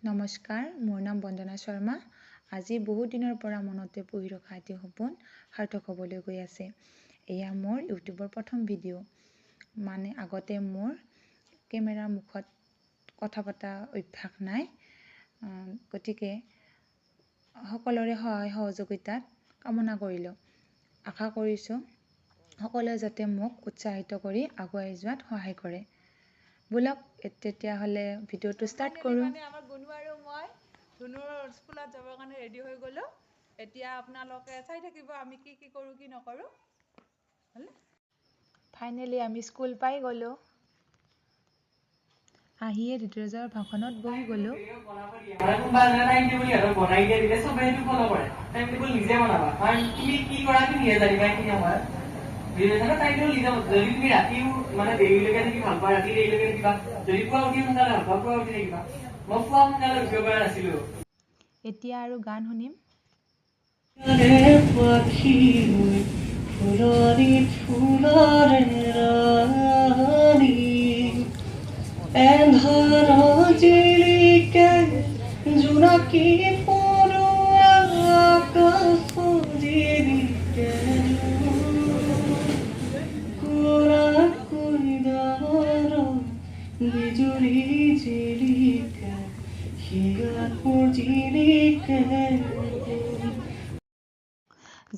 নমস্কাৰ, মোৰ নাম বন্দনা শৰ্মা। আজি বহুত দিনৰ পৰা মনতে পুহি ৰখা এটি সপোন সাৰ্থক হ'বলৈ গৈ আছে। এয়া মোৰ ইউটিউবৰ প্ৰথম ভিডিঅ'। মানে আগতে মোৰ কেমেৰাৰ মুখত কথা পতা অভ্যাস নাই। গতিকে সকলোৰে সহায় সহযোগিতাত কামনা কৰিলোঁ। আশা কৰিছোঁ সকলোৱে যাতে মোক উৎসাহিত কৰি আগুৱাই যোৱাত সহায় কৰে। ব'লক তেতিয়াহ'লে ভিডিঅ'টো ষ্টাৰ্ট কৰোঁ। আমাৰ গুণু আৰু মই ধুনুৰ স্কুলত যাবৰ কাৰণে ৰেডি হৈ গ'লোঁ। এতিয়া আপোনালোকে চাই থাকিব আমি কি কি কৰোঁ কি নকৰোঁ। ফাইনেলি আমি স্কুল পাই গ'লোঁ। আহিয়ে ঋতুৰাজৰ ভাষণত বহি গ'লোঁ। এতিয়া আৰু গান শুনিম।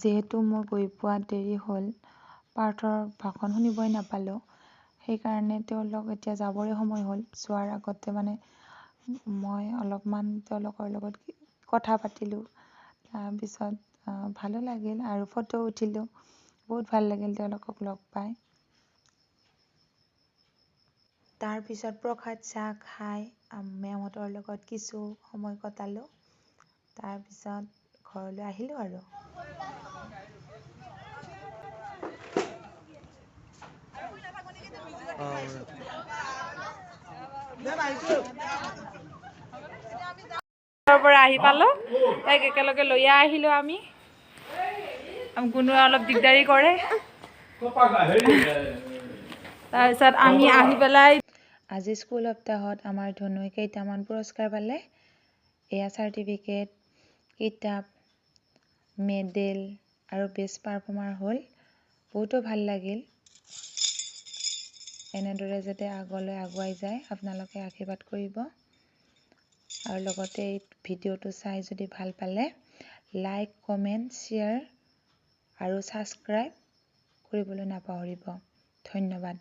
যিহেতু মোৰ গৈ পোৱাত দেৰি হ'ল, পাৰ্থৰ ভাষণ শুনিবই নাপালোঁ। সেইকাৰণে তেওঁলোক এতিয়া যাবৰে সময় হ'ল। যোৱাৰ আগতে মই অলপমান তেওঁলোকৰ লগত কথা পাতিলোঁ। তাৰপিছত ভালো লাগিল আৰু ফটো উঠিলোঁ। বহুত ভাল লাগিল তেওঁলোকক লগ পাই। তাৰপিছত প্ৰসাদ চাহ খাই মেমহঁতৰ লগত কিছু সময় কটালোঁ। তাৰপিছত ঘৰলৈ আহিলোঁ আৰু। পৰা আহি পালোঁ, তাইক একেলগে লৈ আহিলোঁ আমি। গুণুৱে অলপ দিগদাৰি কৰে। তাৰপিছত আমি আহি পেলাই আজি স্কুল সপ্তাহত আমাৰ ধনুৱে কেইটামান পুৰস্কাৰ পালে। এয়া চাৰ্টিফিকেট, কিতাপ, মেডেল আৰু বেষ্ট পাৰফৰ্মাৰ হ'ল। বহুতো ভাল লাগিল। এনেদৰে যাতে আগলৈ আগুৱাই যায় আপোনালোকে আশীৰ্বাদ কৰিব। আৰু লগতে এই ভিডিঅ'টো চাই যদি ভাল পালে লাইক, কমেণ্ট, শ্বেয়াৰ আৰু ছাবস্ক্ৰাইব কৰিবলৈ নাপাহৰিব। ধন্যবাদ।